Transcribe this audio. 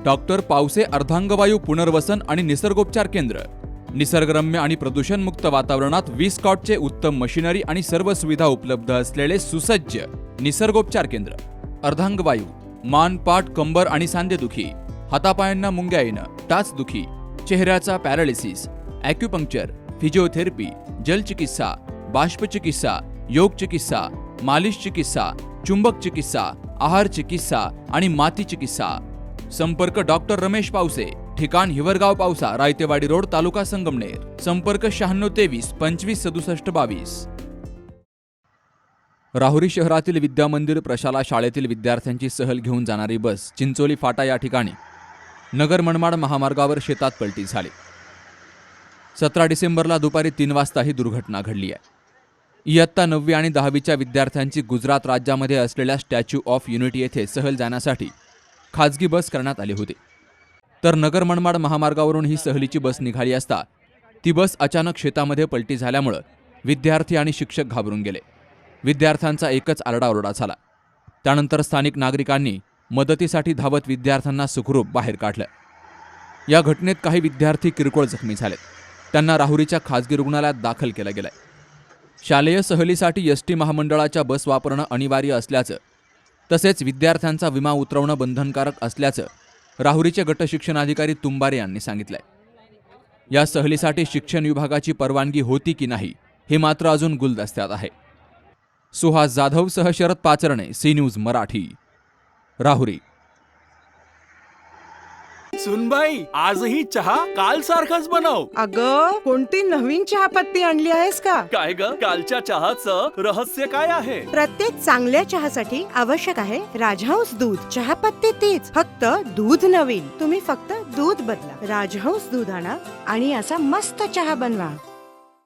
Doctor Pawase अर्धांगवायू पुनर्वसन आणि निसर्गोपचार केंद्र. निसर्गरम्य आणि प्रदूषणमुक्त वातावरणात 20 कॉटचे उत्तम मशिनरी आणि सर्व सुविधा उपलब्ध असलेले सुसज्ज निसर्गोपचार केंद्र. अर्धांगवायू, मान, पाठ, कंबर आणि सांधेदुखी, हातापायांना मुंग्या येणं, टाचदुखी, चेहऱ्याचा पॅरालिसिस, ॲक्युपंक्चर, फिजिओथेरपी, जलचिकित्सा, बाष्पचिकित्सा, योग चिकित्सा, मालिश चिकित्सा, चुंबक चिकित्सा, आहार चिकित्सा आणि माती चिकित्सा. संपर्क डॉक्टर रमेश पावसे, ठिकाण हिवरगाव पावसा, रायतेवाडी रोड, तालुका संगमनेर. संपर्क 9623 25 67 22. राहुरी शहरातील विद्यामंदिर प्रशाला शाळेतील विद्यार्थ्यांची सहल घेऊन जाणारी बस चिंचोली फाटा या ठिकाणी नगर मनमाड महामार्गावर शेतात पलटी झाली. 17 डिसेंबरला दुपारी 3 वाजता ही दुर्घटना घडली आहे. इयत्ता 9वी आणि 10वीच्या विद्यार्थ्यांची गुजरात राज्यामध्ये असलेल्या स्टॅच्यू ऑफ युनिटी येथे सहल जाण्यासाठी खाजगी बस करण्यात आली होती. तर नगर मनमाड महामार्गावरून ही सहलीची बस निघाली असता ती बस अचानक शेतामध्ये पलटी झाल्यामुळे विद्यार्थी आणि शिक्षक घाबरून गेले. विद्यार्थ्यांचा एकच आरडाओरडा झाला. त्यानंतर स्थानिक नागरिकांनी मदतीसाठी धावत विद्यार्थ्यांना सुखरूप बाहेर काढलं. या घटनेत काही विद्यार्थी किरकोळ जखमी झाले. त्यांना राहुरीच्या खाजगी रुग्णालयात दाखल केलं गेलंय. शालेय सहलीसाठी एसटी महामंडळाच्या बस वापरणं अनिवार्य असल्याचं तसेच विद्यार्थ्यांचा विमा उतरवणं बंधनकारक असल्याचं राहुरीचे गट शिक्षणाधिकारी तुंबारे यांनी सांगितलंय. या सहलीसाठी शिक्षण विभागाची परवानगी होती की नाही हे मात्र अजून गुलदस्त्यात आहे. सुहास जाधवसह शरद पाचरणे, सी न्यूज मराठी, राहुरी. सुनबाई, आजही चहा काल सारखाच बनव. अगं, कोणती नवीन चहापत्ती आणली आहेस का? काय ग, कालच्या चहाचं रहस्य काय आहे? प्रत्येक चांगल्या चहासाठी आवश्यक आहे राजहंस दूध. चहापत्ती तीच, फक्त दूध नवीन. तुम्ही फक्त दूध बदला. राजहंस दूध आणा आणि असा मस्त चहा बनवा.